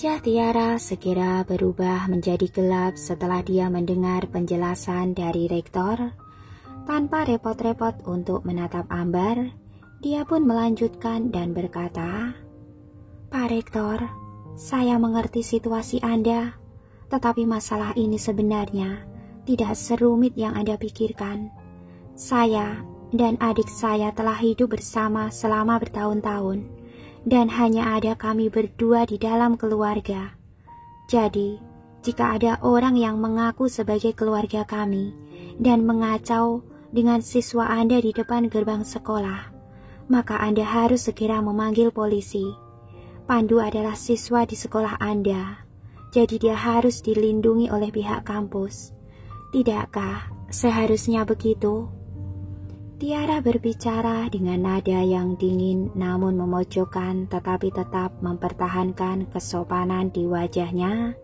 Wajah Tiara segera berubah menjadi gelap setelah dia mendengar penjelasan dari rektor. Tanpa repot-repot untuk menatap Ambar, dia pun melanjutkan dan berkata, "Pak Rektor, saya mengerti situasi Anda, tetapi masalah ini sebenarnya tidak serumit yang Anda pikirkan. Saya dan adik saya telah hidup bersama selama bertahun-tahun, dan hanya ada kami berdua di dalam keluarga. Jadi, jika ada orang yang mengaku sebagai keluarga kami dan mengacau dengan siswa Anda di depan gerbang sekolah, maka Anda harus segera memanggil polisi. Pandu adalah siswa di sekolah Anda, jadi dia harus dilindungi oleh pihak kampus. Tidakkah seharusnya begitu?" Tiara berbicara dengan nada yang dingin namun memojokkan, tetapi tetap mempertahankan kesopanan di wajahnya.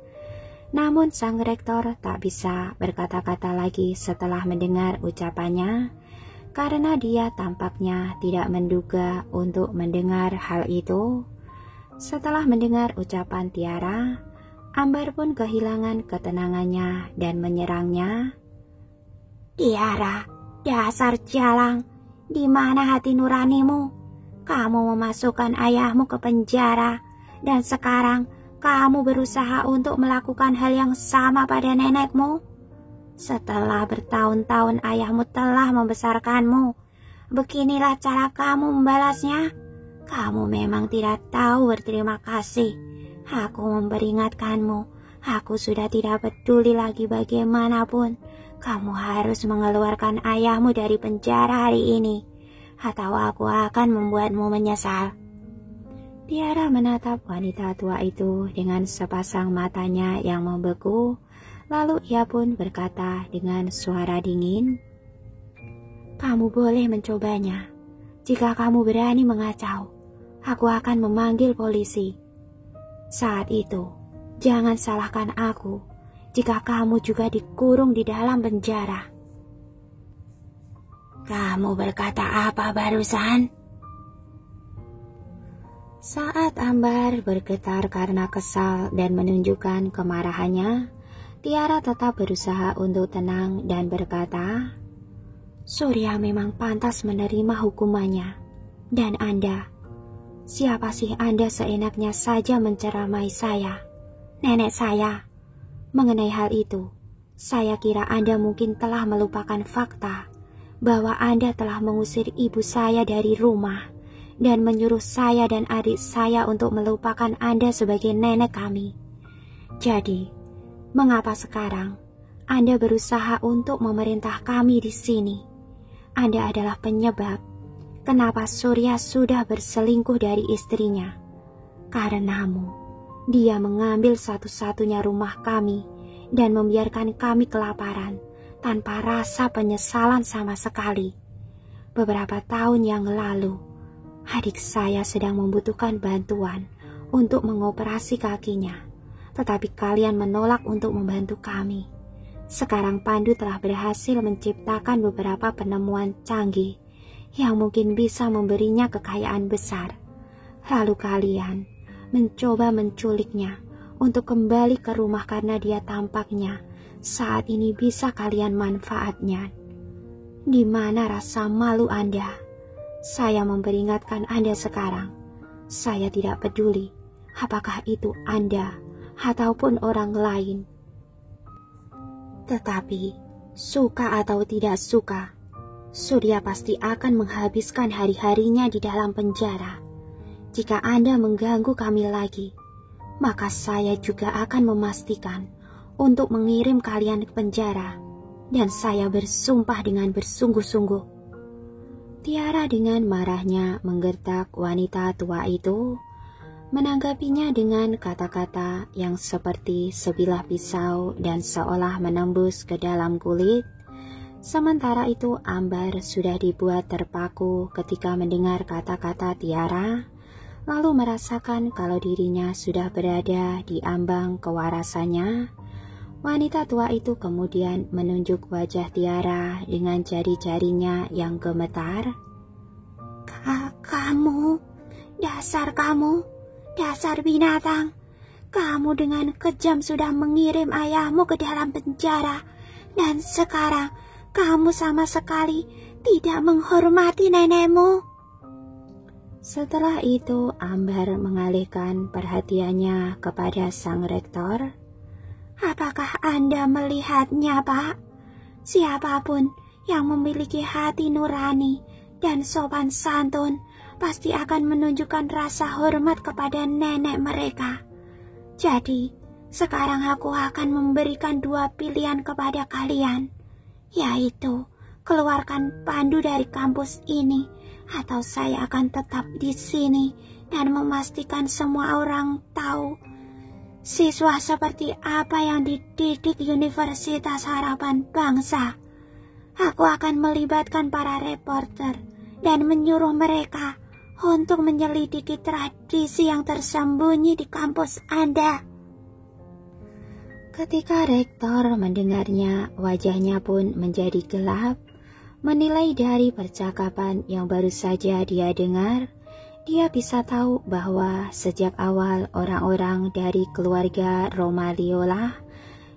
Namun sang rektor tak bisa berkata-kata lagi setelah mendengar ucapannya, karena dia tampaknya tidak menduga untuk mendengar hal itu. Setelah mendengar ucapan Tiara, Ambar pun kehilangan ketenangannya dan menyerangnya. "Tiara, dasar jalang, di mana hati nuranimu? Kamu memasukkan ayahmu ke penjara, dan sekarang kamu berusaha untuk melakukan hal yang sama pada nenekmu. Setelah bertahun-tahun ayahmu telah membesarkanmu, beginilah cara kamu membalasnya. Kamu memang tidak tahu berterima kasih. Aku memperingatkanmu, aku sudah tidak peduli lagi bagaimanapun. Kamu harus mengeluarkan ayahmu dari penjara hari ini, atau aku akan membuatmu menyesal." Tiara menatap wanita tua itu dengan sepasang matanya yang membeku, lalu ia pun berkata dengan suara dingin, "Kamu boleh mencobanya. Jika kamu berani mengacau, aku akan memanggil polisi. Saat itu, jangan salahkan aku jika kamu juga dikurung di dalam penjara." "Kamu berkata apa barusan?" Saat Ambar bergetar karena kesal dan menunjukkan kemarahannya, Tiara tetap berusaha untuk tenang dan berkata, "Surya memang pantas menerima hukumannya. Dan Anda, siapa sih Anda seenaknya saja menceramai saya, nenek saya? Mengenai hal itu, saya kira Anda mungkin telah melupakan fakta bahwa Anda telah mengusir ibu saya dari rumah dan menyuruh saya dan adik saya untuk melupakan Anda sebagai nenek kami. Jadi, mengapa sekarang Anda berusaha untuk memerintah kami di sini? Anda adalah penyebab kenapa Surya sudah berselingkuh dari istrinya. Karenamu, dia mengambil satu-satunya rumah kami dan membiarkan kami kelaparan tanpa rasa penyesalan sama sekali. Beberapa tahun yang lalu, adik saya sedang membutuhkan bantuan untuk mengoperasi kakinya, tetapi kalian menolak untuk membantu kami. Sekarang Pandu telah berhasil menciptakan beberapa penemuan canggih yang mungkin bisa memberinya kekayaan besar. Lalu kalian mencoba menculiknya untuk kembali ke rumah karena dia tampaknya saat ini bisa kalian manfaatnya. Di mana rasa malu Anda? Saya memperingatkan Anda sekarang. Saya tidak peduli apakah itu Anda ataupun orang lain. Tetapi, suka atau tidak suka, Surya pasti akan menghabiskan hari-harinya di dalam penjara. Jika Anda mengganggu kami lagi, maka saya juga akan memastikan untuk mengirim kalian ke penjara, dan saya bersumpah dengan bersungguh-sungguh." Tiara dengan marahnya menggertak wanita tua itu, menanggapinya dengan kata-kata yang seperti sebilah pisau dan seolah menembus ke dalam kulit. Sementara itu Ambar sudah dibuat terpaku ketika mendengar kata-kata Tiara, lalu merasakan kalau dirinya sudah berada di ambang kewarasannya. Wanita tua itu kemudian menunjuk wajah Tiara dengan jari-jarinya yang gemetar. Kamu, dasar binatang, kamu dengan kejam sudah mengirim ayahmu ke dalam penjara, dan sekarang kamu sama sekali tidak menghormati nenekmu." Setelah itu Ambar mengalihkan perhatiannya kepada sang rektor. "Apakah Anda melihatnya, Pak? Siapapun yang memiliki hati nurani dan sopan santun pasti akan menunjukkan rasa hormat kepada nenek mereka. Jadi, sekarang aku akan memberikan 2 pilihan kepada kalian, yaitu keluarkan Pandu dari kampus ini, atau saya akan tetap di sini dan memastikan semua orang tahu siswa seperti apa yang dididik Universitas Harapan Bangsa. Aku akan melibatkan para reporter dan menyuruh mereka untuk menyelidiki tradisi yang tersembunyi di kampus Anda." Ketika rektor mendengarnya, wajahnya pun menjadi gelap. Menilai dari percakapan yang baru saja dia dengar, dia bisa tahu bahwa sejak awal orang-orang dari keluarga Romario lah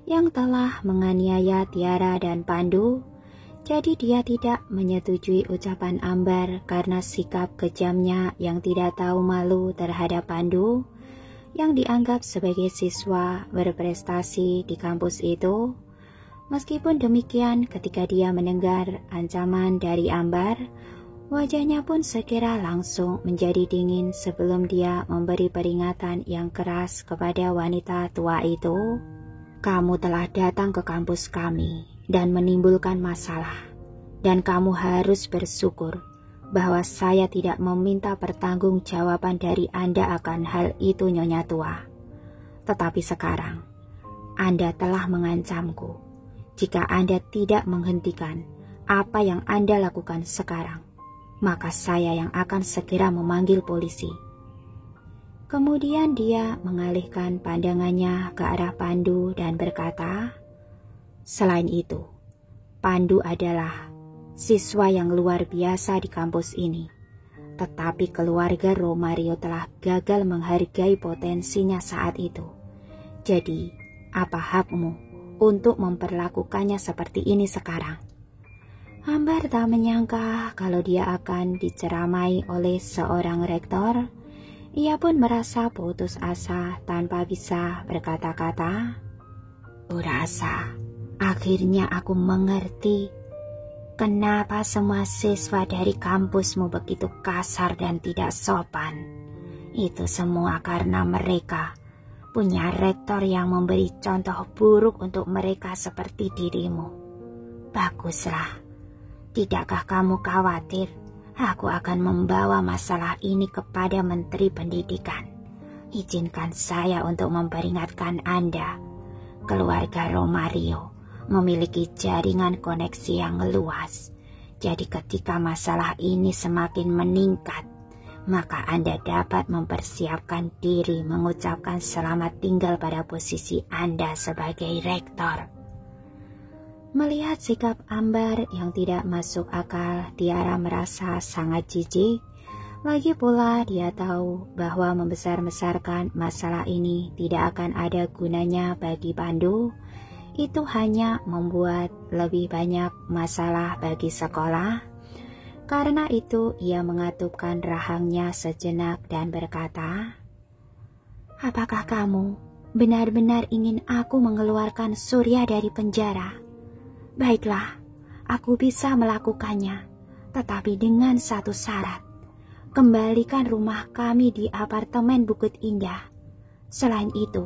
yang telah menganiaya Tiara dan Pandu. Jadi dia tidak menyetujui ucapan Ambar karena sikap kejamnya yang tidak tahu malu terhadap Pandu, yang dianggap sebagai siswa berprestasi di kampus itu. Meskipun demikian, ketika dia mendengar ancaman dari Ambar, wajahnya pun segera langsung menjadi dingin sebelum dia memberi peringatan yang keras kepada wanita tua itu. "Kamu telah datang ke kampus kami dan menimbulkan masalah, dan kamu harus bersyukur bahwa saya tidak meminta pertanggungjawaban dari Anda akan hal itu, Nyonya Tua. Tetapi sekarang, Anda telah mengancamku. Jika Anda tidak menghentikan apa yang Anda lakukan sekarang, maka saya yang akan segera memanggil polisi." Kemudian dia mengalihkan pandangannya ke arah Pandu dan berkata, "Selain itu, Pandu adalah siswa yang luar biasa di kampus ini. Tetapi keluarga Romario telah gagal menghargai potensinya saat itu. Jadi, apa hakmu untuk memperlakukannya seperti ini sekarang?" Ambar tak menyangka kalau dia akan diceramai oleh seorang rektor. Ia pun merasa putus asa tanpa bisa berkata-kata. "Kurasa akhirnya aku mengerti kenapa semua siswa dari kampusmu begitu kasar dan tidak sopan. Itu semua karena mereka punya rektor yang memberi contoh buruk untuk mereka seperti dirimu. Baguslah. Tidakkah kamu khawatir aku akan membawa masalah ini kepada Menteri Pendidikan? Izinkan saya untuk memperingatkan Anda. Keluarga Romario memiliki jaringan koneksi yang luas. Jadi ketika masalah ini semakin meningkat, maka Anda dapat mempersiapkan diri mengucapkan selamat tinggal pada posisi Anda sebagai rektor." Melihat sikap Ambar yang tidak masuk akal, Tiara merasa sangat jijik. Lagi pula dia tahu bahwa membesar-besarkan masalah ini tidak akan ada gunanya bagi Pandu. Itu hanya membuat lebih banyak masalah bagi sekolah. Karena itu ia mengatupkan rahangnya sejenak dan berkata, "Apakah kamu benar-benar ingin aku mengeluarkan Surya dari penjara? Baiklah, aku bisa melakukannya, tetapi dengan satu syarat. Kembalikan rumah kami di apartemen Bukit Indah. Selain itu,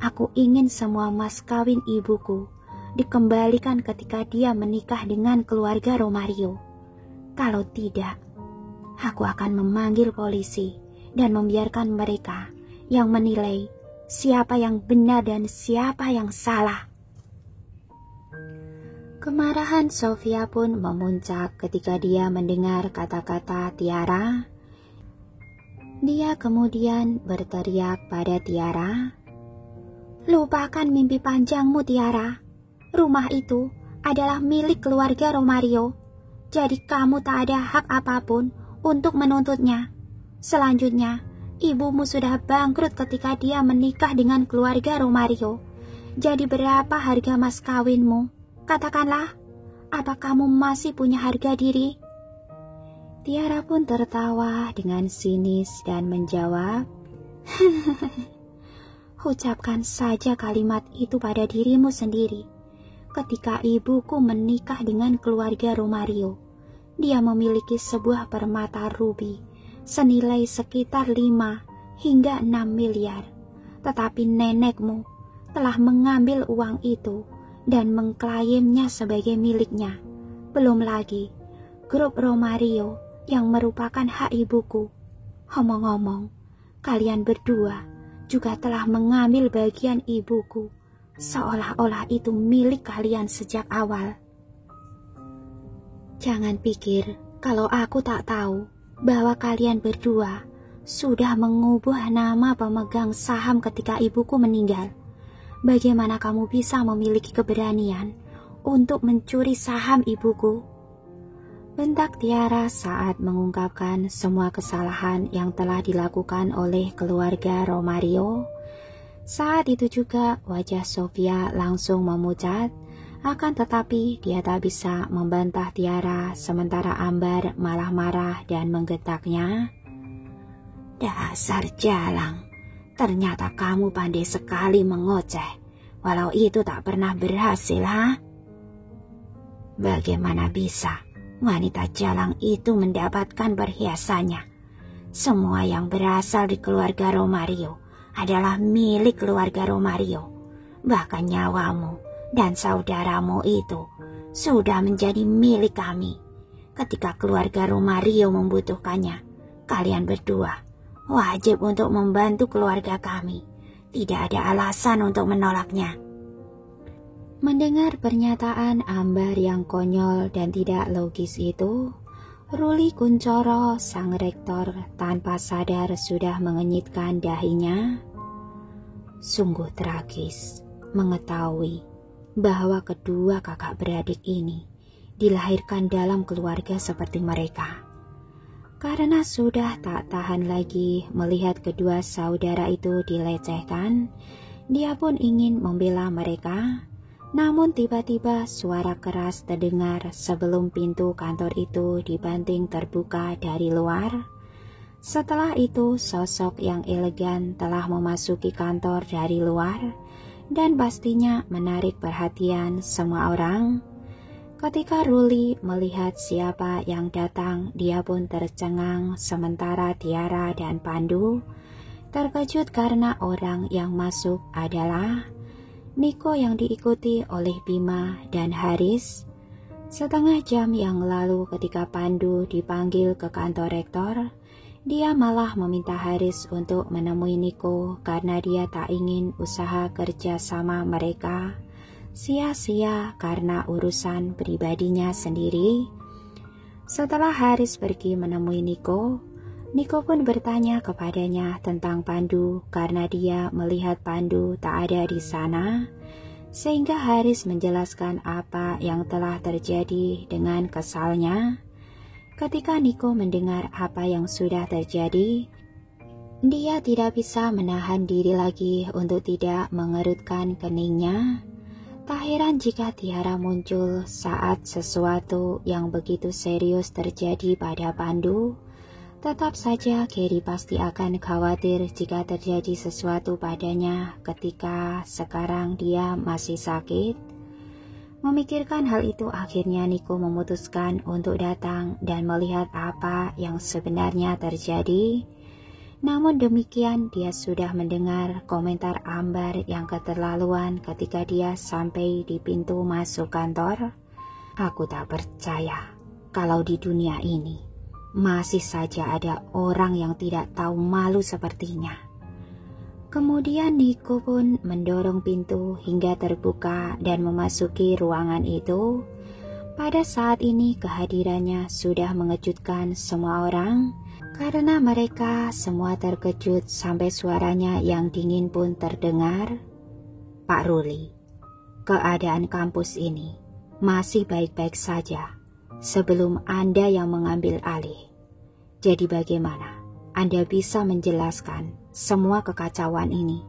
aku ingin semua mas kawin ibuku dikembalikan ketika dia menikah dengan keluarga Romario. Kalau tidak, aku akan memanggil polisi dan membiarkan mereka yang menilai siapa yang benar dan siapa yang salah." Kemarahan Sofia pun memuncak ketika dia mendengar kata-kata Tiara. Dia kemudian berteriak pada Tiara, "Lupakan mimpi panjangmu, Tiara. Rumah itu adalah milik keluarga Romario. Jadi kamu tak ada hak apapun untuk menuntutnya. Selanjutnya, Ibumu sudah bangkrut ketika dia menikah dengan keluarga Romario. Jadi berapa harga mas kawinmu? Katakanlah, apa kamu masih punya harga diri?" Tiara pun tertawa dengan sinis dan menjawab, "Ucapkan saja kalimat itu pada dirimu sendiri. Ketika ibuku menikah dengan keluarga Romario, dia memiliki sebuah permata rubi senilai sekitar 5 hingga 6 miliar. Tetapi nenekmu telah mengambil uang itu dan mengklaimnya sebagai miliknya. Belum lagi grup Romario yang merupakan hak ibuku. Omong-omong, kalian berdua juga telah mengambil bagian ibuku, seolah-olah itu milik kalian sejak awal. Jangan pikir kalau aku tak tahu bahwa kalian berdua sudah mengubah nama pemegang saham ketika ibuku meninggal. Bagaimana kamu bisa memiliki keberanian untuk mencuri saham ibuku?" bentak Tiara saat mengungkapkan semua kesalahan yang telah dilakukan oleh keluarga Romario. Saat itu juga wajah Sofia langsung memucat, akan tetapi dia tak bisa membantah Tiara sementara Ambar malah marah dan menggetaknya. "Dasar jalang, ternyata kamu pandai sekali mengoceh, walau itu tak pernah berhasil, ha? Bagaimana bisa wanita jalang itu mendapatkan perhiasannya? Semua yang berasal di keluarga Romario adalah milik keluarga Romario. Bahkan nyawamu dan saudaramu itu sudah menjadi milik kami. Ketika keluarga Romario membutuhkannya, kalian berdua wajib untuk membantu keluarga kami. Tidak ada alasan untuk menolaknya." Mendengar pernyataan Ambar yang konyol dan tidak logis itu, Ruli Kuncoro, sang rektor, tanpa sadar sudah mengenyitkan dahinya. Sungguh tragis mengetahui bahwa kedua kakak beradik ini dilahirkan dalam keluarga seperti mereka. Karena sudah tak tahan lagi melihat kedua saudara itu dilecehkan, dia pun ingin membela mereka. Namun tiba-tiba suara keras terdengar sebelum pintu kantor itu dibanting terbuka dari luar. Setelah itu sosok yang elegan telah memasuki kantor dari luar dan pastinya menarik perhatian semua orang. Ketika Ruli melihat siapa yang datang, dia pun tercengang sementara Tiara dan Pandu terkejut karena orang yang masuk adalah Niko yang diikuti oleh Bima dan Haris. Setengah jam yang lalu ketika Pandu dipanggil ke kantor rektor, dia malah meminta Haris untuk menemui Niko karena dia tak ingin usaha kerja sama mereka sia-sia karena urusan pribadinya sendiri. Setelah Haris pergi menemui Niko, Niko pun bertanya kepadanya tentang Pandu karena dia melihat Pandu tak ada di sana, sehingga Haris menjelaskan apa yang telah terjadi dengan kesalnya. Ketika Niko mendengar apa yang sudah terjadi, dia tidak bisa menahan diri lagi untuk tidak mengerutkan keningnya. Tak heran jika Tiara muncul saat sesuatu yang begitu serius terjadi pada Pandu. Tetap saja Kerry pasti akan khawatir jika terjadi sesuatu padanya ketika sekarang dia masih sakit. Memikirkan hal itu akhirnya Niko memutuskan untuk datang dan melihat apa yang sebenarnya terjadi. Namun demikian dia sudah mendengar komentar Ambar yang keterlaluan ketika dia sampai di pintu masuk kantor. Aku tak percaya kalau di dunia ini masih saja ada orang yang tidak tahu malu sepertinya. Kemudian Niko pun mendorong pintu hingga terbuka dan memasuki ruangan itu. Pada saat ini kehadirannya sudah mengejutkan semua orang karena mereka semua terkejut sampai suaranya yang dingin pun terdengar. "Pak Ruli, keadaan kampus ini masih baik-baik saja sebelum Anda yang mengambil alih. Jadi bagaimana? Anda bisa menjelaskan semua kekacauan ini?"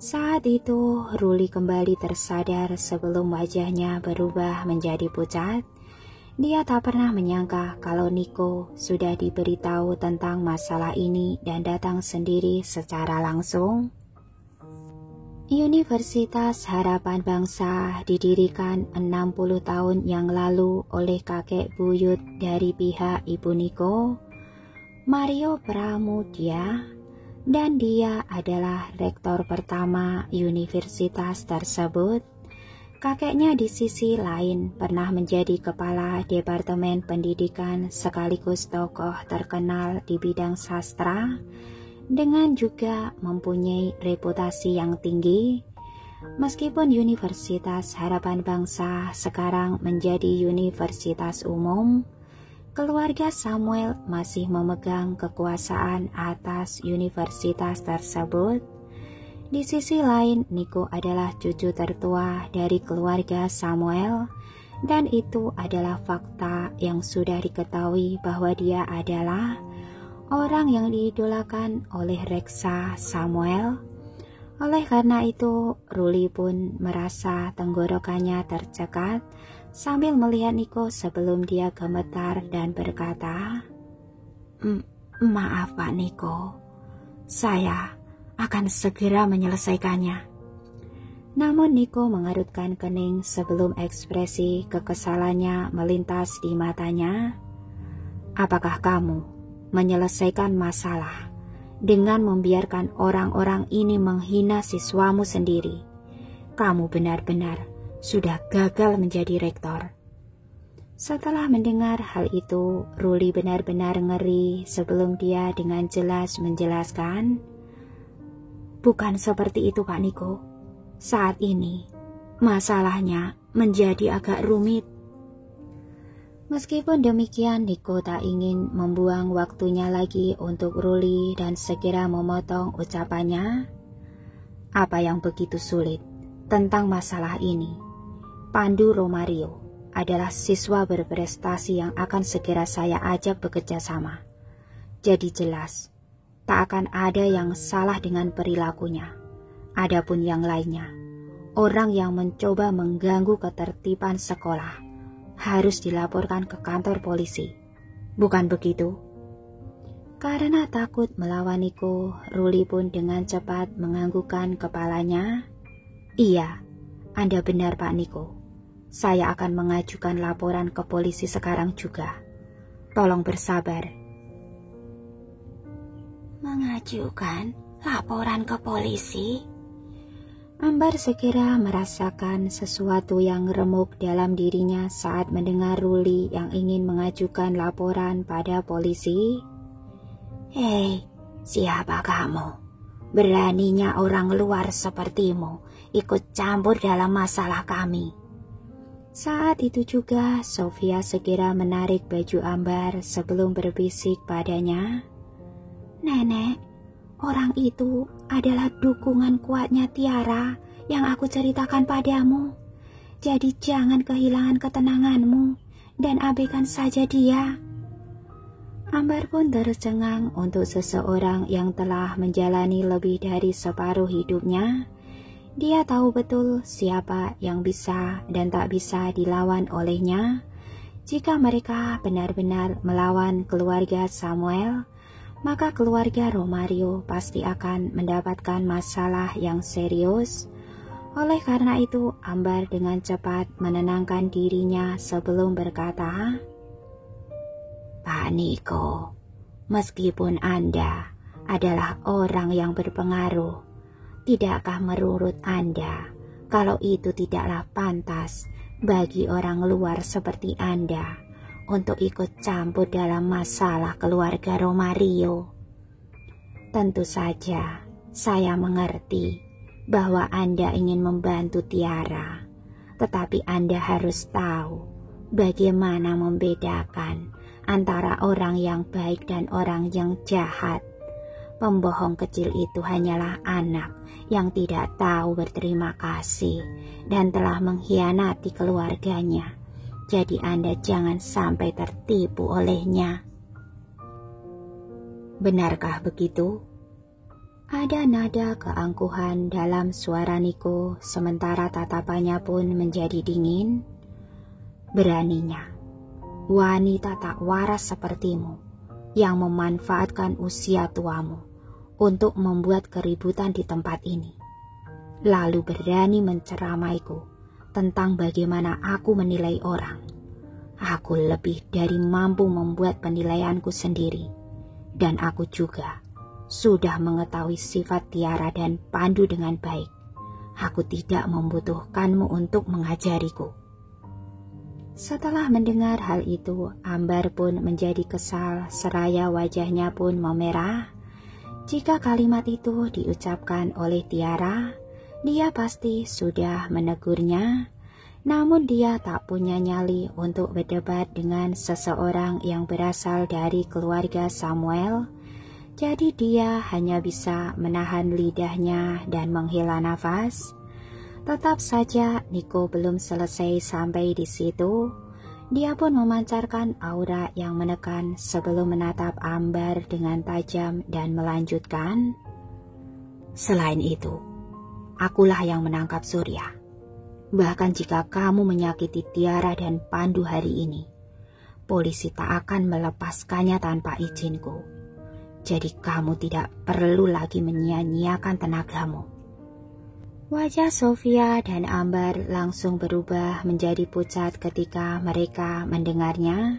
Saat itu, Ruli kembali tersadar sebelum wajahnya berubah menjadi pucat. Dia tak pernah menyangka kalau Niko sudah diberitahu tentang masalah ini dan datang sendiri secara langsung. Universitas Harapan Bangsa didirikan 60 tahun yang lalu oleh kakek buyut dari pihak ibu Niko, Mario Pramudia, dan dia adalah rektor pertama universitas tersebut. Kakeknya di sisi lain pernah menjadi kepala Departemen Pendidikan sekaligus tokoh terkenal di bidang sastra, dengan juga mempunyai reputasi yang tinggi. Meskipun Universitas Harapan Bangsa sekarang menjadi universitas umum, keluarga Samuel masih memegang kekuasaan atas universitas tersebut. Di sisi lain, Niko adalah cucu tertua dari keluarga Samuel, dan itu adalah fakta yang sudah diketahui bahwa dia adalah orang yang diidolakan oleh Reksa Samuel. Oleh karena itu, Ruli pun merasa tenggorokannya tercekat sambil melihat Niko sebelum dia gemetar dan berkata, "Maaf Pak Niko, saya akan segera menyelesaikannya." Namun Niko mengerutkan kening sebelum ekspresi kekesalannya melintas di matanya. "Apakah kamu menyelesaikan masalah dengan membiarkan orang-orang ini menghina siswamu sendiri? Kamu benar-benar sudah gagal menjadi rektor." Setelah mendengar hal itu, Ruli benar-benar ngeri sebelum dia dengan jelas menjelaskan, "Bukan seperti itu Pak Niko. Saat ini, masalahnya menjadi agak rumit." Meskipun demikian, Niko tak ingin membuang waktunya lagi untuk Ruli dan segera memotong ucapannya. "Apa yang begitu sulit tentang masalah ini? Pandu Romario adalah siswa berprestasi yang akan segera saya ajak bekerja sama. Jadi jelas, tak akan ada yang salah dengan perilakunya. Adapun yang lainnya, orang yang mencoba mengganggu ketertiban sekolah harus dilaporkan ke kantor polisi. Bukan begitu?" Karena takut melawan Niko, Ruli pun dengan cepat menganggukkan kepalanya. "Iya, Anda benar Pak Niko. Saya akan mengajukan laporan ke polisi sekarang juga. Tolong bersabar." "Mengajukan laporan ke polisi?" Ambar segera merasakan sesuatu yang remuk dalam dirinya saat mendengar Ruli yang ingin mengajukan laporan pada polisi. "Hei, siapa kamu? Beraninya orang luar sepertimu ikut campur dalam masalah kami." Saat itu juga Sofia segera menarik baju Ambar sebelum berbisik padanya, "Nenek, orang itu adalah dukungan kuatnya Tiara yang aku ceritakan padamu. Jadi jangan kehilangan ketenanganmu dan abaikan saja dia." Ambar pun tercengang untuk seseorang yang telah menjalani lebih dari separuh hidupnya. Dia tahu betul siapa yang bisa dan tak bisa dilawan olehnya. Jika mereka benar-benar melawan keluarga Samuel, maka keluarga Romario pasti akan mendapatkan masalah yang serius. Oleh karena itu, Ambar dengan cepat menenangkan dirinya sebelum berkata, "Pak Niko, meskipun Anda adalah orang yang berpengaruh, tidakkah menurut Anda kalau itu tidaklah pantas bagi orang luar seperti Anda untuk ikut campur dalam masalah keluarga Romario? Tentu saja saya mengerti bahwa Anda ingin membantu Tiara, tetapi Anda harus tahu bagaimana membedakan antara orang yang baik dan orang yang jahat. Pembohong kecil itu hanyalah anak yang tidak tahu berterima kasih dan telah mengkhianati keluarganya. Jadi Anda jangan sampai tertipu olehnya." Benarkah begitu? Ada nada keangkuhan dalam suara Niko, sementara tatapannya pun menjadi dingin. Beraninya, wanita tak waras sepertimu yang memanfaatkan usia tuamu untuk membuat keributan di tempat ini, lalu berani menceramaiku tentang bagaimana aku menilai orang. Aku lebih dari mampu membuat penilaianku sendiri, dan aku juga sudah mengetahui sifat Tiara dan Pandu dengan baik. Aku tidak membutuhkanmu untuk mengajariku. Setelah mendengar hal itu, Ambar pun menjadi kesal, seraya wajahnya pun memerah. Jika kalimat itu diucapkan oleh Tiara, dia pasti sudah menegurnya. Namun dia tak punya nyali untuk berdebat dengan seseorang yang berasal dari keluarga Samuel. Jadi dia hanya bisa menahan lidahnya dan menghela nafas. Tetap saja Niko belum selesai sampai di situ. Dia pun memancarkan aura yang menekan sebelum menatap Ambar dengan tajam dan melanjutkan. Selain itu, akulah yang menangkap Surya. Bahkan jika kamu menyakiti Tiara dan Pandu hari ini, polisi tak akan melepaskannya tanpa izinku. Jadi kamu tidak perlu lagi menyia-nyiakan tenagamu. Wajah Sofia dan Ambar langsung berubah menjadi pucat ketika mereka mendengarnya.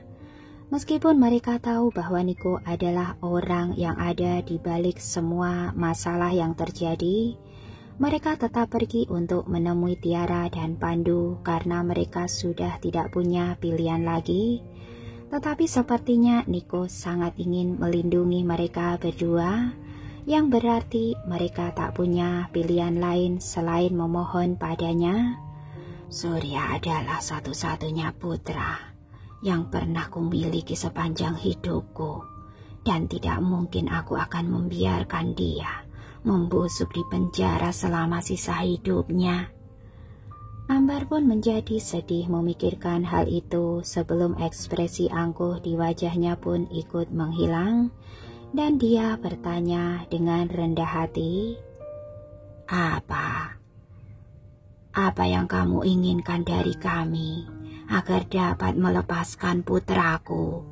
Meskipun mereka tahu bahwa Niko adalah orang yang ada di balik semua masalah yang terjadi, mereka tetap pergi untuk menemui Tiara dan Pandu karena mereka sudah tidak punya pilihan lagi. Tetapi sepertinya Niko sangat ingin melindungi mereka berdua, yang berarti mereka tak punya pilihan lain selain memohon padanya. Surya adalah satu-satunya putra yang pernah kumiliki sepanjang hidupku, dan tidak mungkin aku akan membiarkan dia membusuk di penjara selama sisa hidupnya. Ambar pun menjadi sedih memikirkan hal itu sebelum ekspresi angkuh di wajahnya pun ikut menghilang, dan dia bertanya dengan rendah hati, Apa yang kamu inginkan dari kami agar dapat melepaskan putraku?